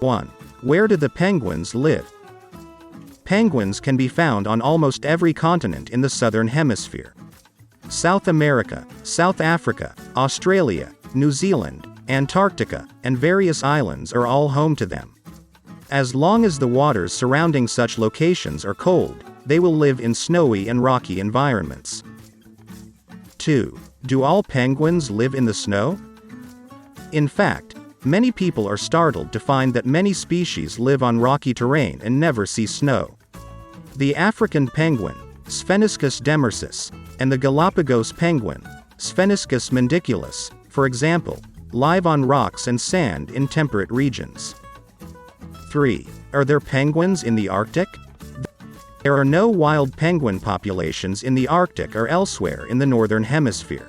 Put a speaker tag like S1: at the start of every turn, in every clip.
S1: 1. Where do the penguins live? Penguins can be found on almost every continent in the southern hemisphere. South America, South Africa, Australia, New Zealand, Antarctica, and various islands are all home to them. As long as the waters surrounding such locations are cold, they will live in snowy and rocky environments. 2. Do all penguins live in the snow? In fact, many people are startled to find that many species live on rocky terrain and never see snow. The African penguin, Spheniscus demersus, and the Galapagos penguin, Spheniscus mandiculus, for example, live on rocks and sand in temperate regions. 3. Are there penguins in the Arctic? There are no wild penguin populations in the Arctic or elsewhere in the northern hemisphere.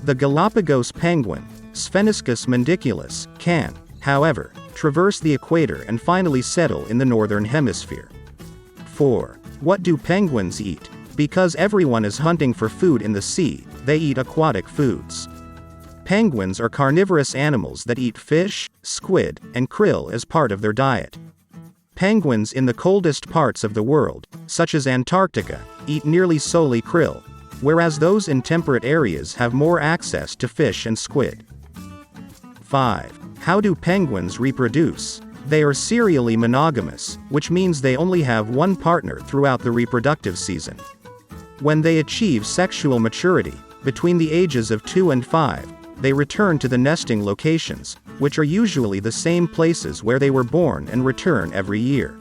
S1: The Galapagos penguin, Spheniscus mandiculus, can, however, traverse the equator and finally settle in the northern hemisphere. 4. What do penguins eat? Because everyone is hunting for food in the sea, they eat aquatic foods. Penguins are carnivorous animals that eat fish, squid, and krill as part of their diet. Penguins in the coldest parts of the world, such as Antarctica, eat nearly solely krill, whereas those in temperate areas have more access to fish and squid. 5. How do penguins reproduce? They are serially monogamous, which means they only have one partner throughout the reproductive season. When they achieve sexual maturity, between the ages of 2 and 5, they return to the nesting locations, which are usually the same places where they were born and return every year.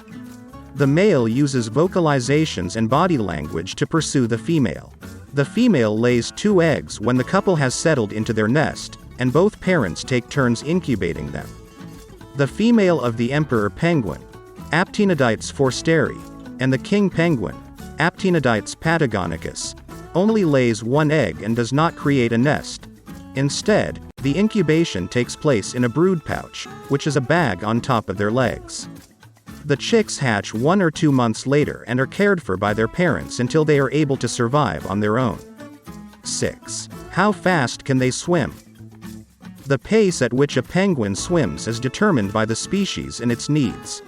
S1: The male uses vocalizations and body language to pursue the female. The female lays 2 eggs when the couple has settled into their nest, and both parents take turns incubating them. The female of the emperor penguin, Aptenodytes forsteri, and the king penguin, Aptenodytes patagonicus, only lays 1 egg and does not create a nest. Instead, the incubation takes place in a brood pouch, which is a bag on top of their legs. The chicks hatch 1 or 2 months later and are cared for by their parents until they are able to survive on their own. 6. How fast can they swim? The pace at which a penguin swims is determined by the species and its needs.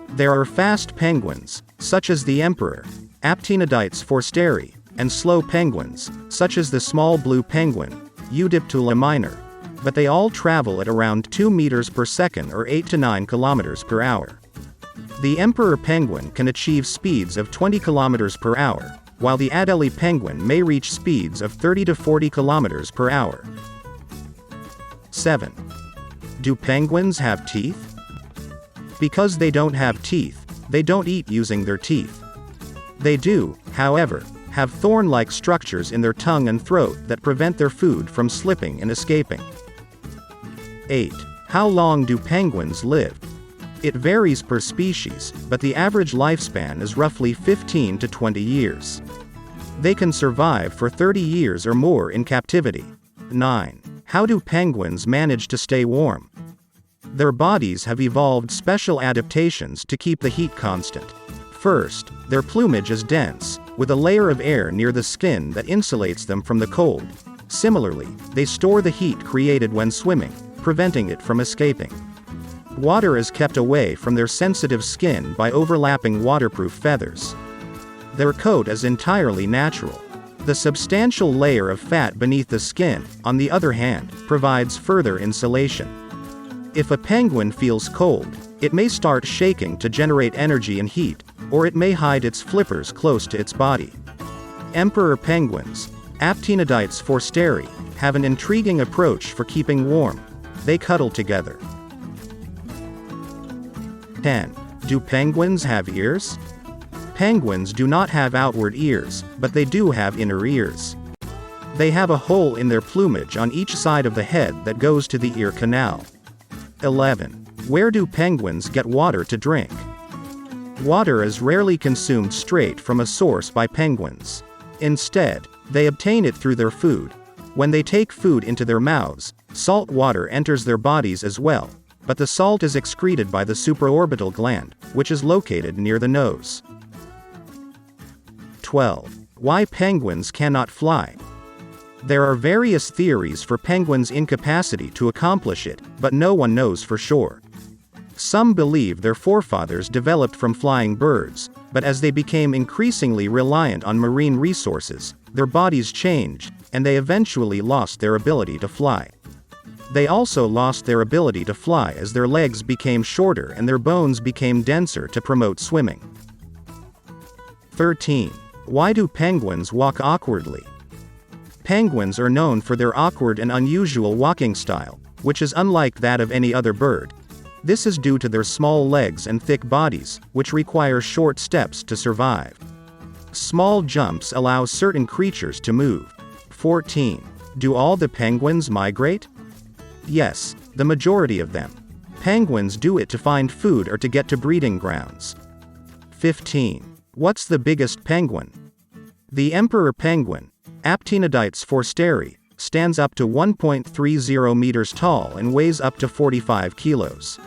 S1: There are fast penguins, such as the emperor, Aptenodytes forsteri, and slow penguins, such as the small blue penguin, Eudiptula minor, but they all travel at around 2 meters per second or 8 to 9 kilometers per hour. The emperor penguin can achieve speeds of 20 kilometers per hour, while the Adelie penguin may reach speeds of 30 to 40 kilometers per hour. 7. Do penguins have teeth? Because they don't have teeth, they don't eat using their teeth. They do, however, have thorn-like structures in their tongue and throat that prevent their food from slipping and escaping. 8. How long do penguins live? It varies per species, but the average lifespan is roughly 15 to 20 years. They can survive for 30 years or more in captivity. 9. How do penguins manage to stay warm? Their bodies have evolved special adaptations to keep the heat constant. First, their plumage is dense, with a layer of air near the skin that insulates them from the cold. Similarly, they store the heat created when swimming, preventing it from escaping. Water is kept away from their sensitive skin by overlapping waterproof feathers. Their coat is entirely natural. The substantial layer of fat beneath the skin, on the other hand, provides further insulation. If a penguin feels cold, it may start shaking to generate energy and heat, or it may hide its flippers close to its body. Emperor penguins, Aptenodytes forsteri, have an intriguing approach for keeping warm. They cuddle together. 10. Do penguins have ears? Penguins do not have outward ears, but they do have inner ears. They have a hole in their plumage on each side of the head that goes to the ear canal. 11. Where do penguins get water to drink? Water is rarely consumed straight from a source by penguins. Instead, they obtain it through their food. When they take food into their mouths, salt water enters their bodies as well, but the salt is excreted by the supraorbital gland, which is located near the nose. 12. Why penguins cannot fly? There are various theories for penguins' incapacity to accomplish it, but no one knows for sure. Some believe their forefathers developed from flying birds, but as they became increasingly reliant on marine resources, their bodies changed, and they eventually lost their ability to fly. They also lost their ability to fly as their legs became shorter and their bones became denser to promote swimming. 13. Why do penguins walk awkwardly? Penguins are known for their awkward and unusual walking style, which is unlike that of any other bird. This is due to their small legs and thick bodies, which require short steps to survive. Small jumps allow certain creatures to move. 14. Do all the penguins migrate? Yes, the majority of them. Penguins do it to find food or to get to breeding grounds. 15. What's the biggest penguin? The emperor penguin, Aptenodytes forsteri, stands up to 1.30 meters tall and weighs up to 45 kilos.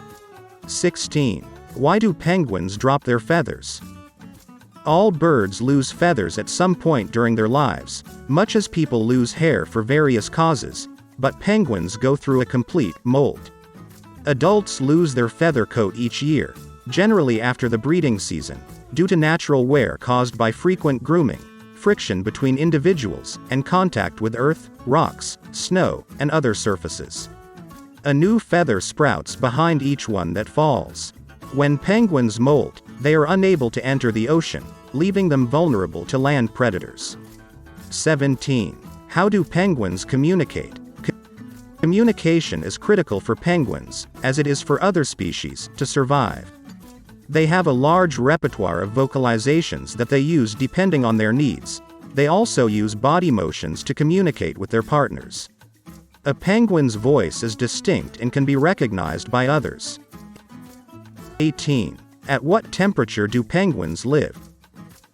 S1: 16. Why do penguins drop their feathers? All birds lose feathers at some point during their lives, much as people lose hair for various causes, but penguins go through a complete molt. Adults lose their feather coat each year, generally after the breeding season, due to natural wear caused by frequent grooming, friction between individuals, and contact with earth, rocks, snow, and other surfaces. A new feather sprouts behind each one that falls. When penguins molt, they are unable to enter the ocean, leaving them vulnerable to land predators. 17. How do penguins communicate? Communication is critical for penguins, as it is for other species, to survive. They have a large repertoire of vocalizations that they use depending on their needs. They also use body motions to communicate with their partners. A penguin's voice is distinct and can be recognized by others. 18. At what temperature do penguins live?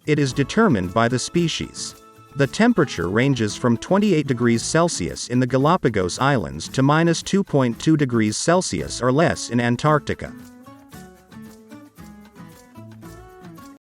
S1: It is determined by the species. The temperature ranges from 28 degrees Celsius in the Galapagos Islands to -2.2 degrees Celsius or less in Antarctica.